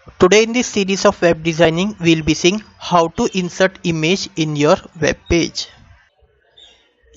Today in this series of web designing, we'll be seeing how to insert image in your web page.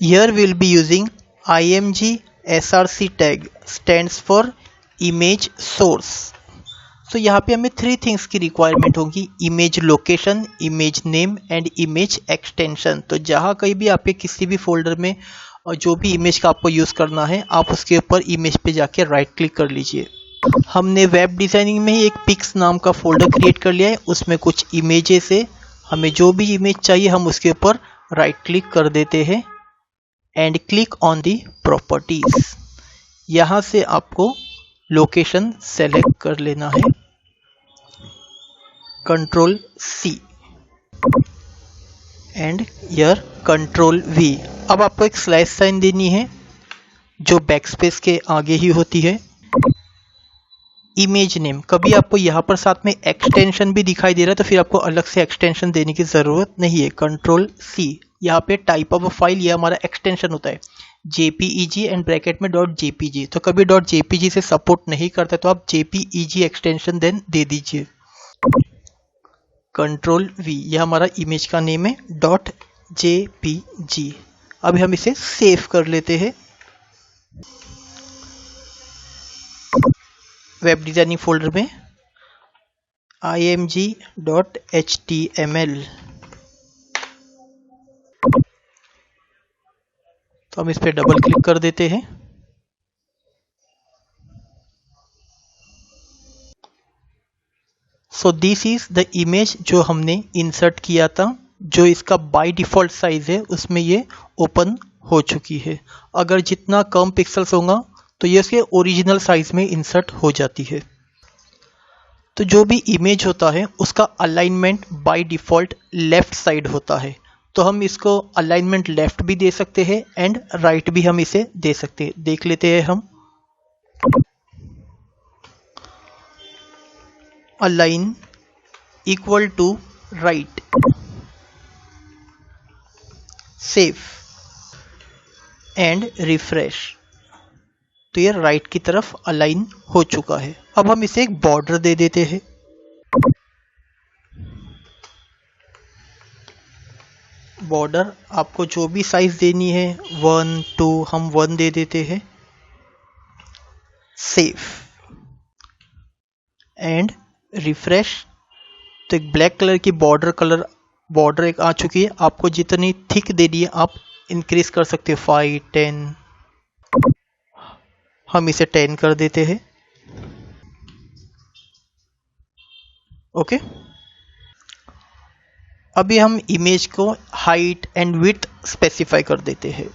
Here we'll be using img src tag stands for image source. So यहाँ पे हमें 3 things की requirement होगी: image location, image name and image extension. तो जहाँ कहीं भी आपके किसी भी फोल्डर में जो भी इमेज का आपको यूज़ करना है, आप उसके ऊपर इमेज पे जाके राइट क्लिक कर लीजिए। हमने वेब डिज़ाइनिंग में ही एक पिक्स नाम का फोल्डर क्रिएट कर लिया है। उसमें कुछ इमेजेस है, हमें जो भी इमेज चाहिए हम उसके ऊपर राइट क्लिक कर देते हैं and click on the properties. यहाँ से आपको लोकेशन सेलेक्ट कर लेना है, कंट्रोल सी एंड यर कंट्रोल वी। अब आपको एक स्लैश साइन देनी है जो बैकस्पेस के आगे ही होती है। इमेज नेम, कभी आपको यहाँ पर साथ में एक्सटेंशन भी दिखाई दे रहा है तो फिर आपको अलग से एक्सटेंशन देने की ज़रूरत नहीं है, कंट्रोल सी। यहाँ पे टाइप ऑफ फाइल, ये हमारा एक्सटेंशन होता है JPEG एंड ब्रैकेट में .jpg। तो कभी .jpg से सपोर्ट नहीं करता तो आप JPEG एक्सटेंशन देन दे दीजिए, कंट्रोल वी। यह हमारा इमेज का नेम है .jpg। अभी हम इसे सेव कर लेते हैं वेब डिजाइनिंग फोल्डर में img.html। तो हम इस पर डबल क्लिक कर देते हैं। So this is the image जो हमने इंसर्ट किया था, जो इसका बाय डिफॉल्ट साइज है उसमें ये ओपन हो चुकी है। अगर जितना कम पिक्सल्स होगा तो ये उसके ओरिजिनल साइज में इंसर्ट हो जाती है। तो जो भी इमेज होता है उसका alignment by default left side होता है, तो हम इसको अलाइनमेंट लेफ्ट भी दे सकते हैं एंड राइट भी हम इसे दे सकते हैं। देख लेते हैं हम, align equal to right, save and refresh. तो ये राइट की तरफ अलाइन हो चुका है। अब हम इसे एक बॉर्डर दे देते हैं। बॉर्डर आपको जो भी साइज देनी है, 1, 2, हम 1 दे देते हैं, सेव एंड रिफ्रेश। तो एक ब्लैक कलर की बॉर्डर एक आ चुकी है। आपको जितनी थिक देनी है आप इंक्रीज कर सकते हो, 5, 10। हम इसे 10 कर देते हैं, ओके। अभी हम इमेज को हाइट एंड विड्थ स्पेसिफाई कर देते हैं।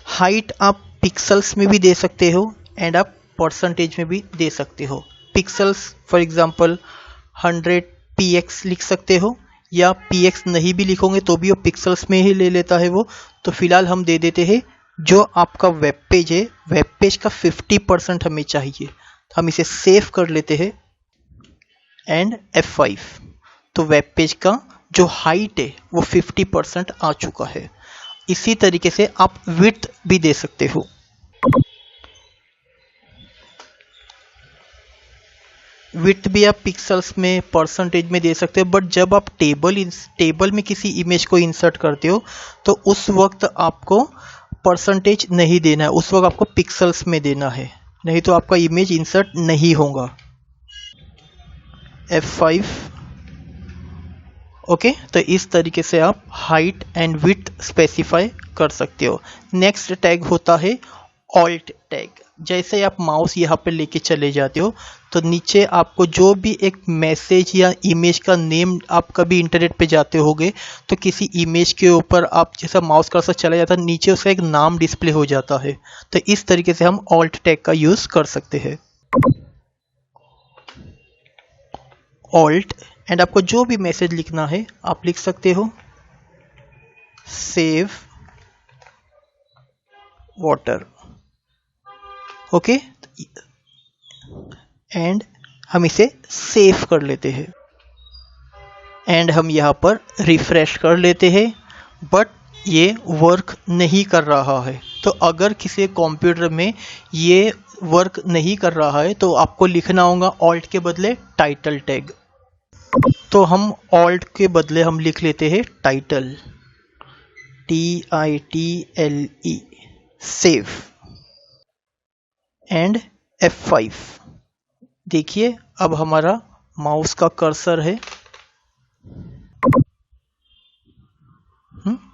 हाइट आप पिक्सल्स में भी दे सकते हो एंड आप परसेंटेज में भी दे सकते हो। पिक्सल्स फॉर एग्जांपल 100 px लिख सकते हो, या px नहीं भी लिखोगे तो भी वो पिक्सल्स में ही ले लेता है वो। तो फिलहाल हम दे देते हैं जो आपका वेब पेज है, वेब पेज का 50% हमें चाहिए। तो हम इसे सेव कर लेते हैं एंड F5। तो वेब पेज का जो हाइट है वो 50% आ चुका है। इसी तरीके से आप विड्थ भी दे सकते हो। विड्थ भी आप पिक्सल्स में, परसेंटेज में दे सकते हो, बट जब आप टेबल में किसी इमेज को इंसर्ट करते हो तो उस वक्त आपको परसेंटेज नहीं देना है, उस वक्त आपको पिक्सल्स में देना है, नहीं तो आपका इमेज इंसर्ट नहीं होगा। F5, okay. तो इस तरीके से आप हाइट एंड विड्थ स्पेसिफाई कर सकते हो। नेक्स्ट टैग होता है ऑल्ट टैग। जैसे आप माउस यहाँ पे लेके चले जाते हो तो नीचे आपको जो भी एक मैसेज या इमेज का नेम, आप कभी इंटरनेट पे जाते होगे तो किसी इमेज के ऊपर आप जैसा माउस कर्सर चला जाता है, नीचे उसका एक नाम डिस्प्ले हो जाता है। तो इस तरीके से हम ऑल्ट टैग का यूज कर सकते हैं, ऑल्ट। एंड आपको जो भी मैसेज लिखना है आप लिख सकते हो, सेव वाटर, ओके। एंड हम इसे सेव कर लेते हैं एंड हम यहाँ पर रिफ्रेश कर लेते हैं। बट ये वर्क नहीं कर रहा है। तो अगर किसी कंप्यूटर में ये वर्क नहीं कर रहा है तो आपको लिखना होगा ऑल्ट के बदले टाइटल टैग। तो हम ऑल्ट के बदले हम लिख लेते हैं title, TITLE, save and F5। देखिए अब हमारा माउस का कर्सर है,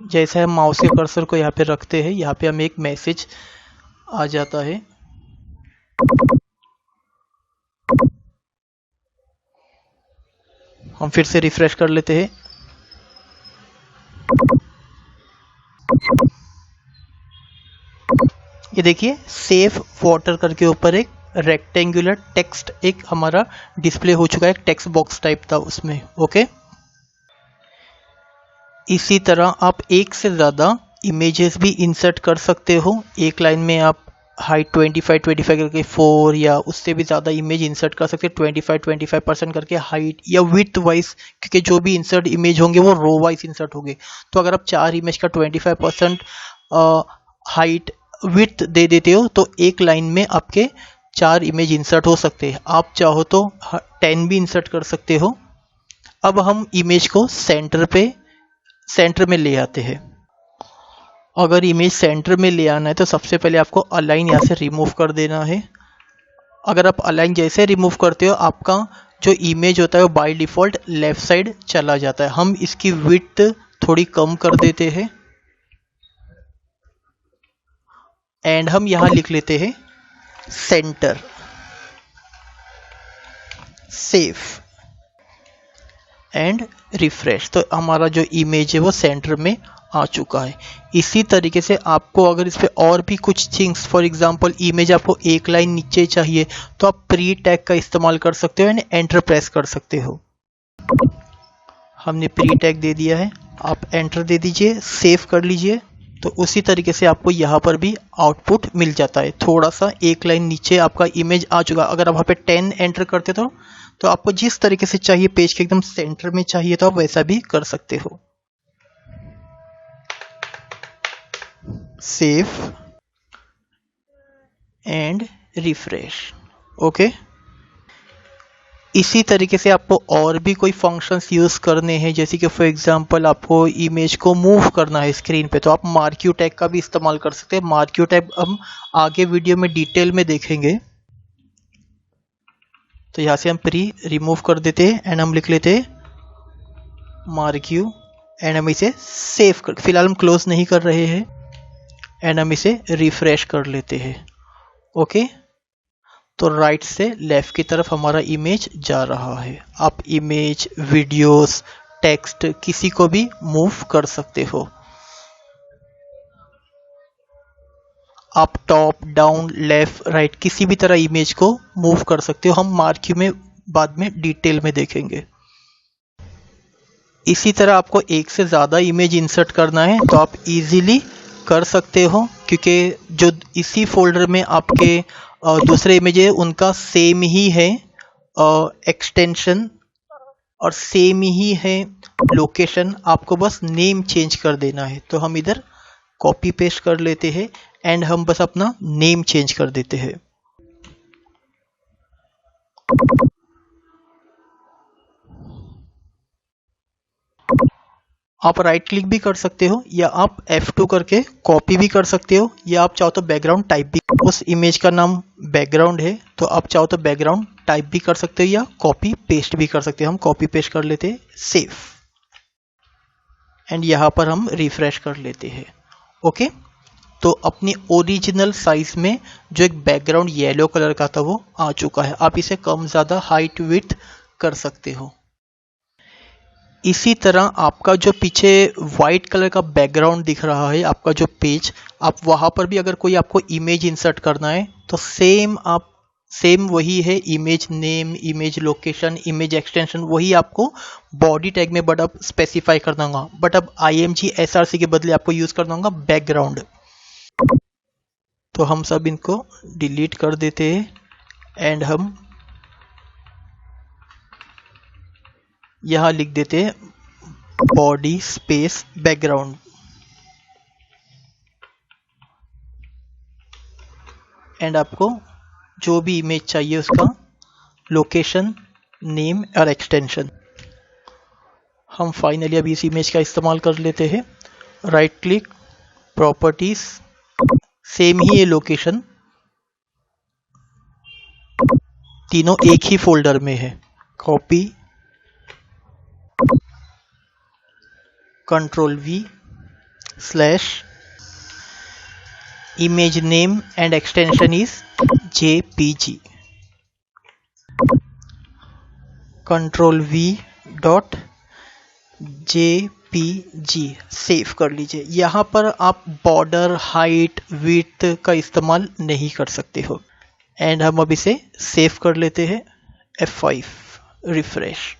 जैसे हम माउस के कर्सर को यहाँ पे रखते हैं, यहाँ पे हमें एक मैसेज आ जाता है। हम फिर से रिफ्रेश कर लेते हैं। ये देखिए सेव वाटर करके ऊपर एक रेक्टेंगुलर टेक्स्ट एक हमारा डिस्प्ले हो चुका है, एक टेक्स्ट बॉक्स टाइप था उसमें। ओके, इसी तरह आप एक से ज़्यादा इमेजेस भी इंसर्ट कर सकते हो। एक लाइन में आप हाइट 25 करके 4 या उससे भी ज़्यादा इमेज इंसर्ट कर सकते हैं, 25% करके हाइट या विड्थ वाइज, क्योंकि जो भी इंसर्ट इमेज होंगे वो रो वाइज इंसर्ट होंगे। तो अगर आप 4 इमेज का 25% हाइट विड्थ दे देते हो तो एक लाइन में आपके 4 इमेज इंसर्ट हो सकते हैं। आप चाहो तो 10 भी इंसर्ट कर सकते हो। अब हम इमेज को सेंटर में ले आते हैं। अगर इमेज सेंटर में ले आना है तो सबसे पहले आपको अलाइन यहाँ से रिमूव कर देना है। अगर आप अलाइन जैसे रिमूव करते हो आपका जो इमेज होता है वो बाय डिफ़ॉल्ट लेफ्ट साइड चला जाता है। हम इसकी विड्थ थोड़ी कम कर देते हैं एंड हम यहाँ लिख लेते हैं सेंटर, सेव एंड रिफ्रेश। तो हमारा जो इमेज है वो सेंटर में आ चुका है। इसी तरीके से आपको अगर इस पे और भी कुछ थिंग्स, फॉर एग्जांपल इमेज आपको एक लाइन नीचे चाहिए तो आप प्री टैग का इस्तेमाल कर सकते हो एंड एंटर प्रेस कर सकते हो। हमने प्री टैग दे दिया है, आप एंटर दे दीजिए, सेव कर लीजिए। तो उसी तरीके से आपको यहाँ पर भी आउटपुट मिल जाता है। थोड़ा सा एक लाइन नीचे आपका इमेज आ चुका। अगर आप वहाँ पे 10 एंटर करते तो आपको जिस तरीके से चाहिए, पेज के एकदम सेंटर में चाहिए तो आप वैसा भी कर सकते हो। Save and refresh. ओके, इसी तरीके से आपको और भी कोई फंक्शंस यूज़ करने हैं, जैसे कि फॉर एग्जांपल आपको इमेज को मूव करना है स्क्रीन पे तो आप मार्क्यू टैग का भी इस्तेमाल कर सकते हैं। मार्क्यू टैग हम आगे वीडियो में डिटेल में देखेंगे। तो यहाँ से हम प्री रिमूव कर देते हैं एंड हम लिख लेते हैं मार्क्यू एंड हम इसे सेव कर, फिलहाल हम क्लोज नहीं कर रहे हैं एंड हम इसे रिफ्रेश कर लेते हैं। ओके, तो राइट से लेफ्ट की तरफ हमारा इमेज जा रहा है। आप इमेज, वीडियोस, टेक्स्ट किसी को भी मूव कर सकते हो। आप टॉप, डाउन, लेफ्ट, राइट किसी भी तरह इमेज को मूव कर सकते हो। हम मार्क्यू में बाद में डिटेल में देखेंगे। इसी तरह आपको एक से ज़्यादा इमेज इंसर्ट करना है तो आप इजीली कर सकते हो, क्योंकि जो इसी फोल्डर में आपके दूसरे इमेज है उनका सेम ही है एक्सटेंशन और सेम ही है लोकेशन। आपको बस नेम चेंज कर देना है। तो हम इधर कॉपी पेस्ट कर लेते हैं एंड हम बस अपना नेम चेंज कर देते हैं। आप राइट क्लिक भी कर सकते हो या आप F2 करके कॉपी भी कर सकते हो, या आप चाहो तो बैकग्राउंड टाइप भी, उस इमेज का नाम बैकग्राउंड है तो आप चाहो तो बैकग्राउंड टाइप भी कर सकते हो या कॉपी पेस्ट भी कर सकते हो। हम कॉपी पेस्ट कर लेते हैं, सेव एंड यहाँ पर हम रिफ्रेश कर लेते हैं। ओके, तो अपनी ओरिजिनल साइज में जो एक बैकग्राउंड येलो कलर का था वो आ चुका है। आप इसे कम ज़्यादा हाइट विड्थ कर सकते हो। इसी तरह आपका जो पीछे वाइट कलर का बैकग्राउंड दिख रहा है, आपका जो पेज, आप वहाँ पर भी अगर कोई आपको इमेज इंसर्ट करना है तो सेम वही है, image name, image location, image extension वही आपको बॉडी टैग में बट अब स्पेसिफाई करना होगा। बट अब IMG SRC के बदले आपको यूज़ करना होगा बैकग्राउंड। तो हम सब इनको डिलीट कर देते हैं एंड हम यहाँ लिख देते हैं बॉडी स्पेस बैकग्राउंड। एंड आपको जो भी इमेज चाहिए उसका लोकेशन, नेम और एक्सटेंशन। हम फाइनली अभी इस इमेज का इस्तेमाल कर लेते हैं। राइट क्लिक, प्रॉपर्टीज, सेम ही ये लोकेशन, तीनों एक ही फोल्डर में है। Copy, control we, slash, image name and extension is jpg, control v dot jpg save कर लीजिए। यहाँ पर आप बॉर्डर, हाइट, विड्थ का इस्तेमाल नहीं कर सकते हो। एंड हम अब इसे सेव कर लेते हैं, F5 रिफ्रेश।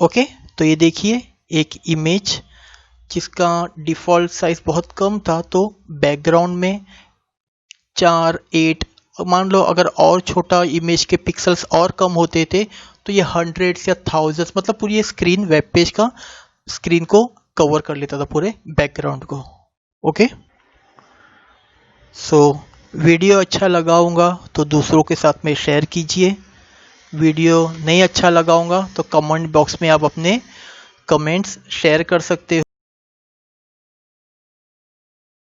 ओके, तो ये देखिए एक इमेज जिसका डिफ़ॉल्ट साइज बहुत कम था, तो बैकग्राउंड में 4, 8, मान लो अगर और छोटा इमेज के पिक्सल्स और कम होते थे तो ये हंड्रेड्स या थाउजेंड्स, मतलब पूरी स्क्रीन, वेब पेज का स्क्रीन को कवर कर लेता था, पूरे बैकग्राउंड को। ओके, सो वीडियो अच्छा लगाऊंगा तो दूसरों के साथ में शेयर कीजिए। वीडियो नहीं अच्छा लगाऊंगा तो कमेंट बॉक्स में आप अपने कमेंट्स शेयर कर सकते हो।